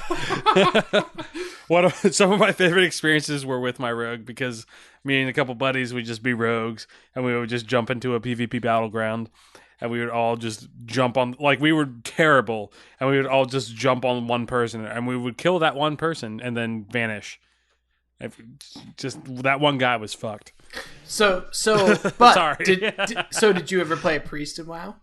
Some of my favorite experiences were with my rogue, because me and a couple buddies would just be rogues and we would just jump into a PvP battleground. And we would all just jump on, like, we were terrible, and we would all just jump on one person, and we would kill that one person and then vanish. Just that one guy was fucked. So, but sorry. Did you ever play a priest in WoW?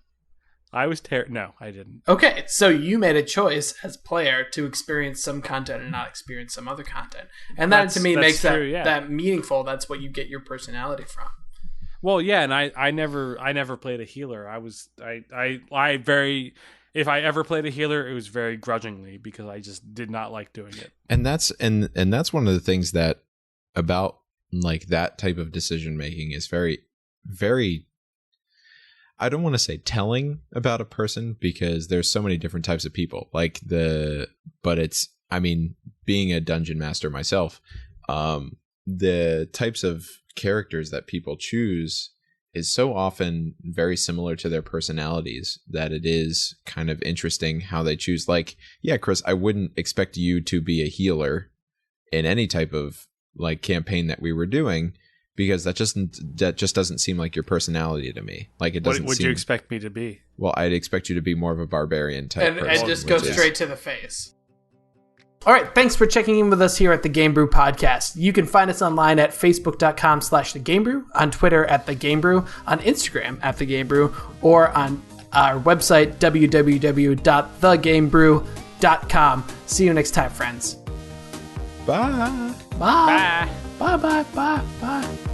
I was no, I didn't. Okay, so you made a choice as player to experience some content and not experience some other content, and that to me makes that meaningful. That's what you get your personality from. Well, yeah, and I never played a healer. If I ever played a healer, it was very grudgingly, because I just did not like doing it. And that's one of the things that about like that type of decision making is very, very, I don't want to say telling about a person, because there's so many different types of people. Being a dungeon master myself, the types of characters that people choose is so often very similar to their personalities that it is kind of interesting how they choose. Like, yeah, Chris, I wouldn't expect you to be a healer in any type of like campaign that we were doing, because that just doesn't seem like your personality to me. Like, it doesn't. What would you expect me to be? Well, I'd expect you to be more of a barbarian type person, and just go straight to the face. All right, thanks for checking in with us here at the Game Brew Podcast. You can find us online at facebook.com/TheGameBrew, on Twitter at TheGameBrew, on Instagram at TheGameBrew, or on our website, www.thegamebrew.com. See you next time, friends. Bye. Bye. Bye. Bye. Bye. Bye. Bye.